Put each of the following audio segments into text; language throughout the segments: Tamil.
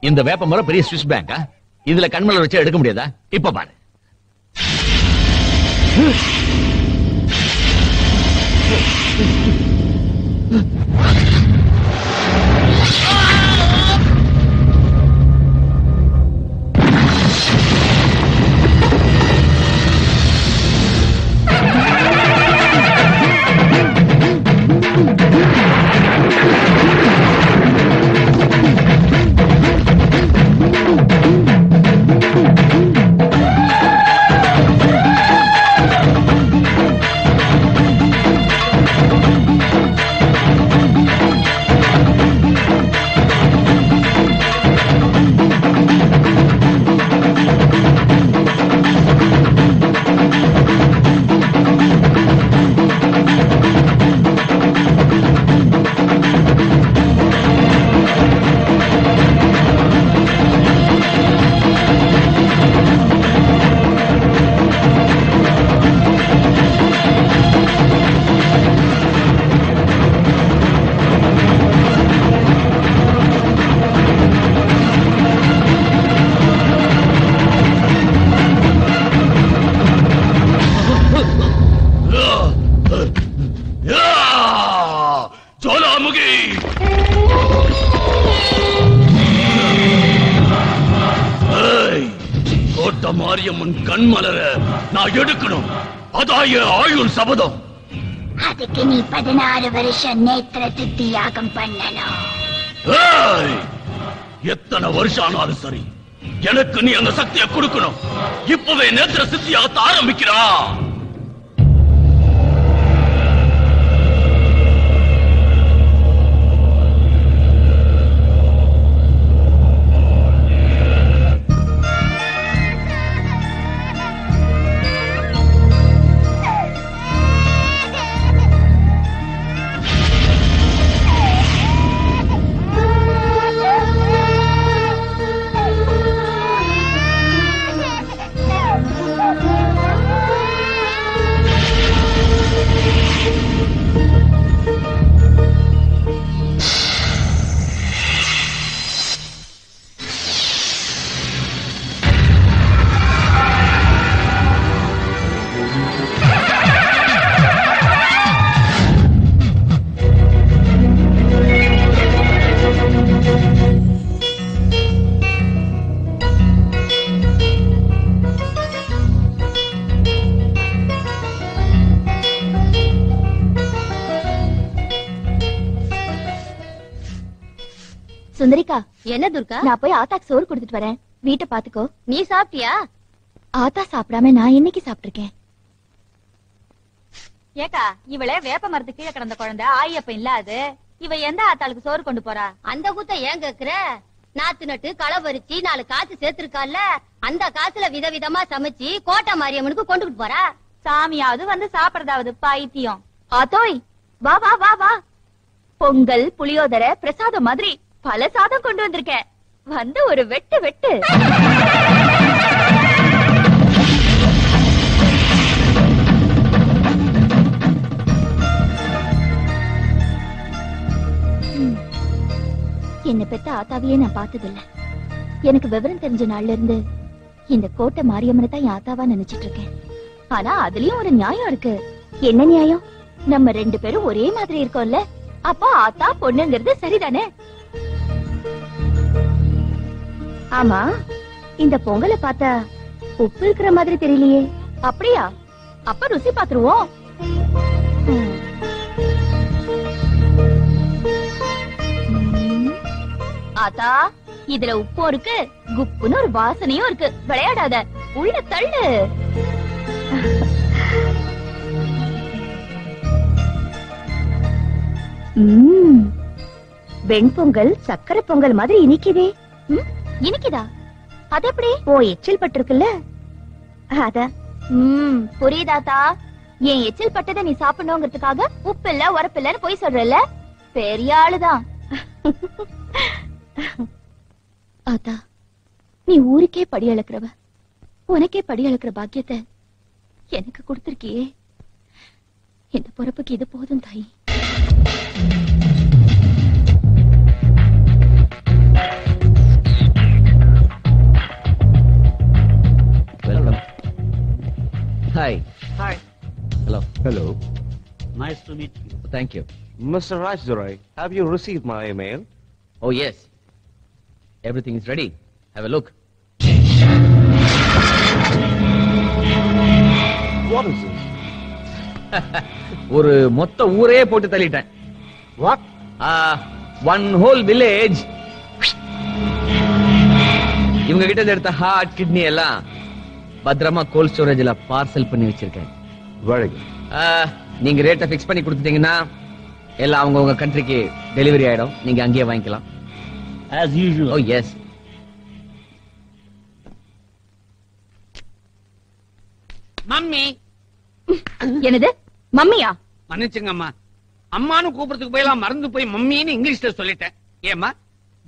இந்த வேப்ப மரம் பெரிய ஸ்விஸ் பேங்கா? இதுல கண்மலர் வச்சு எடுக்க முடியாதா? இப்ப பாரு. கண்மலர நான் எடுக்கணும். அதாய ஆயுள் சபதம். அதுக்கு நீ 16 வருஷம் நேத்திரத்து தியாகம் பண்ணணும். எத்தனை வருஷம் ஆனாலும் சரி, எனக்கு நீ அந்த சக்தியை கொடுக்கணும். இப்பவே நேத்திர சித்தியாக ஆரம்பிக்கிறா. சுந்தரிக்கா, என்ன துர்கா? நான் போய் ஆத்தாக்கு சோறு கொடுத்துட்டு வரேன். வீட்டை பாத்துக்கோ. நீ சாப்பிட்டியா? ஆத்தா சாப்பிடாம நான் என்னைக்கு சாப்பிட்டிருக்கேன்? ஏக்கா, இவளே வேப்ப மரத்து கீழே கிடந்த குழந்தை ஆயப்ப இல்லாது இவ எந்த ஆத்தாளுக்கு சோறு கொண்டு போறா? அந்த கூத்த ஏன் கேக்குற? நாத்து நட்டு களை பறிச்சு 4 காசு சேர்த்திருக்கால, அந்த காசுல விதவிதமா சமைச்சு கோட்டை மாரியம்மனுக்கு கொண்டுகிட்டு போறா. சாமியாவது வந்து சாப்பிடறதாவது பைத்தியம். ஆத்தோய், வா வா வா வா. பொங்கல், புளியோதரை, பிரசாதம் மாதிரி பல சாதம் கொண்டு வந்திருக்கேன். வந்து ஒரு வெட்டு வெட்டு. என்ன பெத்த ஆத்தாவையே நான் பார்த்ததில்ல. எனக்கு விவரம் தெரிஞ்ச நாள்ல இருந்து இந்த கோட்டை மாரியம்மனை தான் என் ஆத்தாவா நினைச்சிட்டு இருக்கேன். ஆனா அதுலயும் ஒரு நியாயம் இருக்கு. என்ன நியாயம்? நம்ம 2 பேரும் ஒரே மாதிரி இருக்கோம்ல, அப்போ ஆத்தா பொண்ணுங்கிறது சரிதானே? ஆமா, இந்த பொங்கலை பார்த்தா உப்பு இருக்கிற மாதிரி தெரியலையே. அப்படியா? அப்ப ருசி பாத்துருவோம். ஆத்தா, இதுல உப்பும் இருக்கு, குப்புன்னு ஒரு வாசனையும் இருக்கு. விளையாடாத, உள்ள தள்ளு. வெண்பொங்கல் சக்கரை பொங்கல் மாதிரி இனிக்குதே. இனிக்குதா? அது எப்படி? ஓ, எச்சில் பட்டிருக்குல்ல, அத. புரியுதாத்தா? என் எச்சில் பட்டதை நீ சாப்பிடணுங்கிறதுக்காக உப்பு இல்ல உரப்பு இல்லன்னு போய் சொல்றல. பெரிய ஆளுதான். ஆத்தா, நீ ஊருக்கே படி அளக்குறவ. உனக்கே படி அளக்குற பாக்கியத்தை எனக்கு கொடுத்திருக்கியே. இந்த பொறுப்புக்கு இது போதும் தாயி. Hello. Nice to meet you. Thank you. Mr. Rajdurai, have you received my email? Oh, yes. Everything is ready. Have a look. What is this? ஒரு மொத்த ஊரே போட்டு தள்ளிட்டேன். What? One whole village. இவங்க கிட்ட எடுத்த ஹார்ட் கிட்னி எல்லாம் பத்திரமா கோல்ட் ஸ்டோரேஜ்ல பார்சல் பண்ணி வச்சிருக்கேன். Very good. நீங்க ரேட்டை ஃபிக்ஸ் பண்ணி கொடுத்துட்டீங்கன்னா எல்லாம் அவங்க உங்க கண்ட்ரிக்கு டெலிவரி ஆயிடும். நீங்க அங்கேயே வாங்கிக்கலாம். As usual. Oh yes. Mummy. என்னது மம்மியா? மன்னிச்சுங்கம்மா, அம்மானு கூப்பிடுறதுக்கு போயெல்லாம் மறந்து போய் மம்மின்னு இங்கிலீஷ்ல சொல்லிட்டேன். ஏமா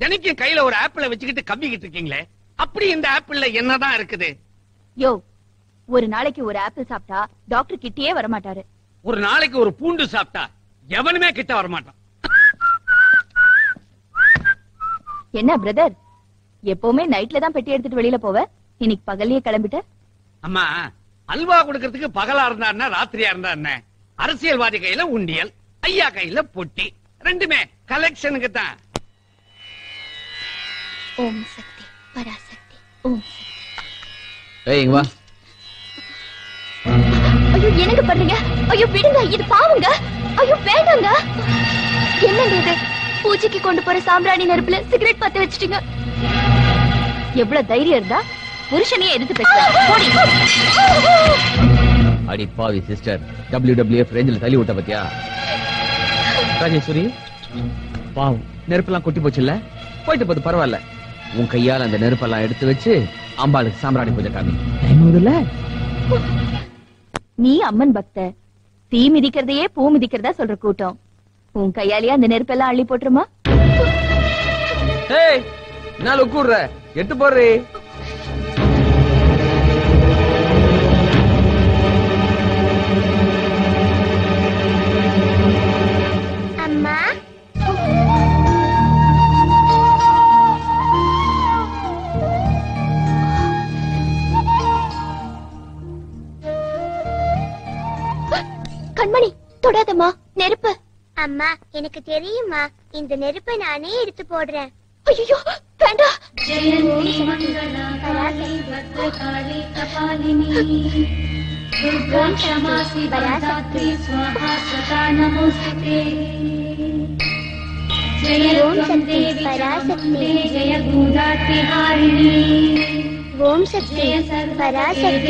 தினைக்கும் கையில ஒரு ஆப்பிள வச்சுக்கிட்டு கவ்விக்கிட்டு இருக்கீங்களே, அப்படி இந்த ஆப்பிள்ல என்னதான் இருக்குது? யோ, ஒரு நாளைக்கு ஒரு ஆப்பிள் சாப்பிட்டா டாக்டர் கிட்டயே வர மாட்டாரு. ஒரு நாளைக்கு ஒரு பூண்டு சாப்பிட்டா எவனுமே கிட்ட வரமாட்டான். என்ன பிரதர், எப்பவுமே நைட்ல தான் பெட்டி எடுத்துட்டு வெளியில போவ, இன்னைக்கு பகல்லயே கிளம்பிட்ட? அம்மா, அல்வா கொடுக்கறதுக்கு பகலா இருந்தா என்ன, ராத்திரியா இருந்தா என்ன? அரசியல்வாதி கையில உண்டியல், ஐயா கையில பொட்டி, ரெண்டுமே கலெக்ஷனுக்கு தான். ஓம் சக்தி பராசக்தி ஓம். ஏய் இங்க வா. ஐயோ என்னங்க பண்றீங்க? ஐயோ விடுங்க, இது பாவங்க. ஐயோ வேண்டாங்க. என்னங்க இது? பூஜைக்கு கொண்டு போற சாம்பிராணி நெருப்புல சிகரெட் பத்த வச்சிட்டீங்க. எவ்வளவு தைரியம் இருந்தா புருஷனையே எதிர்த்து பேசுற. அடி பாவி சிஸ்டர், WWF ரேஞ்சில தள்ளி விட்ட பத்தியா? ராஜேஸ்வரி பாவம், நெருப்பெல்லாம் கொட்டி போச்சுல்ல, போயிட்டு போது பரவாயில்ல. உன் கையால அந்த நெருப்பெல்லாம் எடுத்து வச்சு அம்பாளுக்கு சாம்பிராணி பூஜை காமி. நீ அம்மன் பக்த, தீ மிதிக்கிறதையே பூ மிதிக்கிறதா சொல்ற கூட்டம். உன் கையாலேயே அந்த நெருப்பெல்லாம் அள்ளி போட்டுருமா? ஏய் நான் உட்கூடுற எட்டு போடுறே. அம்மா, கண்மணி தொடாதம்மா, நெருப்பு. அம்மா எனக்கு தெரியுமா, இந்த நெருப்பை நானே எடுத்து போடுறேன். ஐயோ வேண்டாம். ஓம் சக்தி பராசக்தி.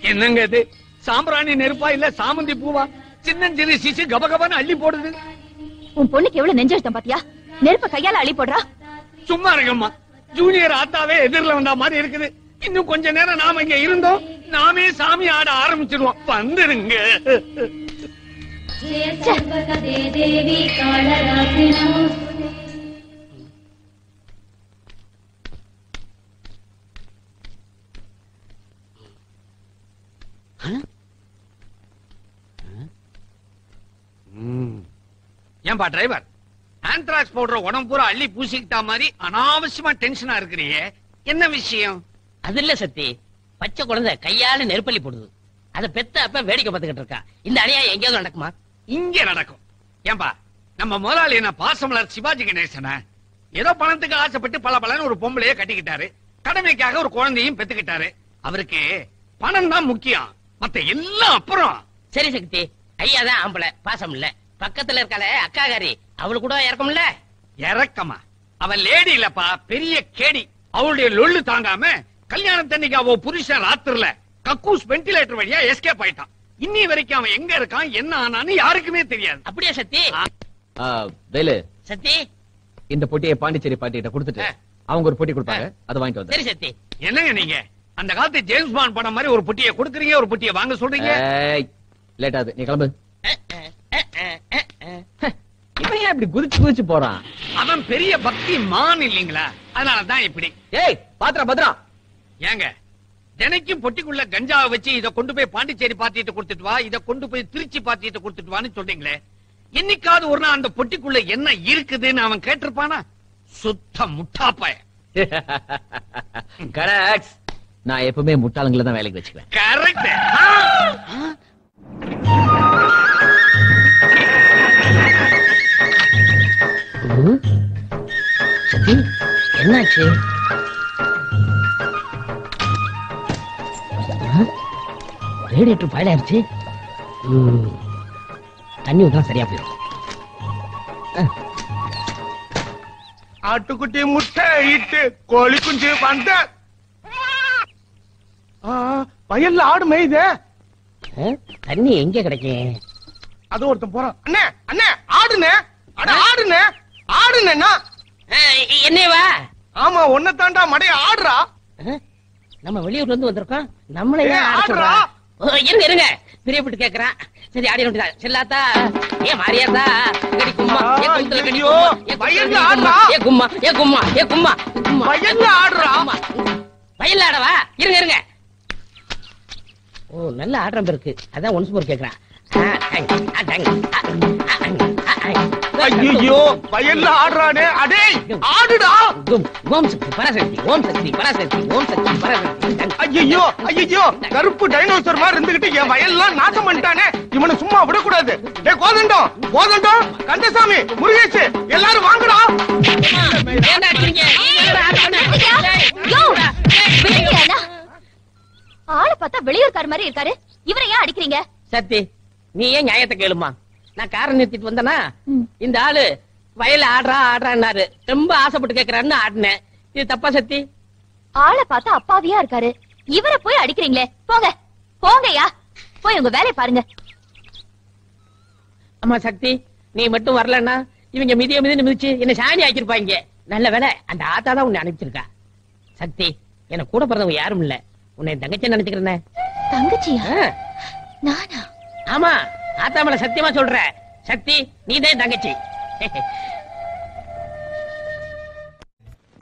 என்னங்க இது? சாம்பிராணி நெருப்பா இல்ல சாமந்தி பூவா? சின்னஞ்சிறு சிசு கபகபன்னு அள்ளி போடுது. உன் பொண்ணுக்கு எவ்வளவு நெஞ்செழுத்தம் பாத்தியா? நெருப்ப கையால அள்ளி போடுறா. சும்மா இருக்கம்மா, ஜூனியர் ஆத்தாவே எதிரில வந்தா மாதிரி இருக்குது. இன்னும் கொஞ்ச நேரம் நாம இங்க இருந்தோம், நாமே சாமி ஆட ஆரம்பிச்சிருவோம். வந்துருங்க. ஏன்பா டிரைவர், ஆந்த்ராக்ஸ் பவுடர் உடம்பு பூரா அள்ளி பூசிக்கிட்டா மாதிரி அனாவசியமா டென்ஷனா இருக்கிறியே, என்ன விஷயம்? அது இல்ல சத்தி, பச்சை குழந்தை கையால நெருப்பள்ளி போடுது. அத பெத்த அப்ப வேடிக்கை பார்த்துக்கிட்டு இருக்கா. இந்த அநியாயம் எங்கேயாவது நடக்குமா? இங்க நடக்கும். ஏன்பா, நம்ம முதலாளி என்ன பாசமலர் சிவாஜி கணேசன ஏதோ பணத்துக்கு ஆசைப்பட்டு பல பலன்னு ஒரு பொம்பளையே கட்டிக்கிட்டாரு, கடமைக்காக ஒரு குழந்தையும் பெத்துக்கிட்டாரு. அவருக்கு பணம் தான் முக்கியம், மத்த எல்லாம் அப்புறம். சரி சக்தி, ஐயா தான் ஆம்பளை, பாசம் இல்ல. பக்கத்துல இருக்காளே அக்காகாரி, அவளு கூட இறக்கம்ல. இறக்கமா? அவன் லேடி இல்லப்பா, பெரிய கேடி. அவளுடைய லொள்ளு தாங்காம கல்யாணத்தன்னைக்கு அவ புருஷன் ராத்திரில கக்கூஸ் வென்டிலேட்டர் வழியா எஸ்கேப் ஆயிட்டான். இன்னி வரைக்கும் அவன் எங்க இருக்கான், என்ன ஆனான்னு யாருக்குமே தெரியாது. அப்படியே சத்தி? வேலு, சத்தி இந்த பொட்டியை பாண்டிச்சேரி பாட்டிகிட்ட கொடுத்துட்டு அவங்க ஒரு பொட்டி கொடுப்பாங்க, அதை வாங்கிட்டு வந்து. சரி சத்தி. என்னங்க நீங்க அந்த காலத்து ஜேம்ஸ் பாண்ட் படம் மாதிரி ஒரு பொட்டியை கொடுக்குறீங்க, ஒரு பொட்டியை வாங்க சொல்றீங்க. லேட் ஆகுது, நீ கிளம்பு. இப்ப ஏன் இப்படி குதிச்சு குதிச்சு போறான்? அவன் பெரிய பக்தி மான் இல்லீங்களா, அதனாலதான் இப்படி. ஏய் பாத்திரா பத்ரா, ஏங்க தினைக்கும் பொட்டிக்குள்ள கஞ்சாவை வச்சு இத கொண்டு போய் பாண்டிச்சேரி பாத்திட்டு கொடுத்துட்டு வா, இத கொண்டு போய் திருச்சி பாத்திட்டு கொடுத்துட்டு வான்னு சொல்றீங்களே, என்னைக்காவது ஒரு நாள் அந்த பொட்டிக்குள்ள என்ன இருக்குதுன்னு அவன் கேட்டிருப்பானா? சுத்த முட்டாப்பாய. கரெக்ட். நான் எப்பவுமே முட்டாளங்களை தான் வேலைக்கு வச்சுக்குவேன். கரெக்ட். என்னாச்சு? ரேடியேட்டர் ஃபயர் ஆயிடுச்சு. தண்ணி ஊத்தா சரியா போயிடும். ஆட்டுக்குட்டி முட்டை இட்டு கோழி குஞ்சு வந்த வயல்ல ஆடு மேயுதே. தண்ணி எங்க கிடைக்கும்? அது ஒருத்தன் போறான். அண்ணே அண்ணே ஆடுனே, அட ஆடுனே ஆடுனேன்னா என்னவா? ஆமா ஒன்ன தாண்டா மடைய ஆடுறா. நம்ம வெளியூர்ல இருந்து வந்திருக்கோம். நம்மளே ஆடுறா. இருங்க இருங்க, பிரியப்பட்டு கேக்குறான். சரி ஆடி வேண்டியதா. செல்லாத்தா ஏ மாரியாதா கடி கும்மா ஏ கும்மா ஐயோ வயல்ல ஆடுறா. ஏ கும்மா ஏ கும்மா ஏ கும்மா கும்மா வயல்ல ஆடுறா. வயல்ல ஆடவா? இருங்க இருங்க. ஓ நல்ல ஆடுறம் இருக்கு. அதான் ஒன்ஸ் மோர் கேக்குறான். ஐயோ வயல்ல ஆடுறானே. அடே ஆடுடா. ஓம் சக்தி பராசக்தி ஓம் சக்தி பராசக்தி ஓம் சக்தி பராசக்தி. ஐயோ ஐயோ கருப்பு டைனோசர் மாதிரி இருந்துகிட்டு என் வயல்லாம் நாசம் பண்ணிட்டானே. இவனை சும்மா விடக்கூடாது. டேய் கோதண்டம் கோதண்டம் கந்தசாமி முருகேஷ் எல்லாரும் வாங்கடா. ஏன்டா அடிக்கிறீங்க? ஆளை பார்த்தா வெளியூர்கார மாதிரி இருக்காரு. இவரை ஏன் அடிக்கிறீங்க? சத்தி நீ ஏன் நியாயத்தை கேளுமா? நான் காரை நிறுத்திட்டு வந்தனா இந்த ஆளு வயல்ல ஆடுறா ஆடுறான்னாரு. ரொம்ப ஆசைப்பட்டு கேக்குறான்னு ஆடினேன். இது தப்பா சத்தி? ஆளை பார்த்தா அப்பாவியா இருக்காரு. இவரை போய் அடிக்கிறீங்களே. போங்க போங்கய்யா, போய் உங்க வேலையை பாருங்க. அம்மா சக்தி நீ மட்டும் வரலன்னா இவங்க மிதிய மிதிச்சு என்ன சாணி ஆக்கிருப்பாங்க. நல்ல வேலை அந்த ஆத்தா தான் உன்னை அனுப்பிச்சிருக்கா. சக்தி எனக்கு கூட பிறந்தவங்க யாரும் இல்ல. உன்னை தங்கச்சி நினைச்சுக்கிறேன். தங்கச்சியா? நானா? ஆமா ஆத்தா மேல சத்தியமா சொல்ற. சக்தி நீதான் தங்கச்சி.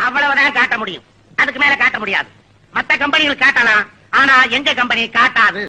அவ்வளவுதான் காட்ட முடியும். அதுக்கு மேல காட்ட முடியாது. மத்த கம்பெனிகள் காட்டலாம், ஆனா எங்க கம்பெனி காட்டாது.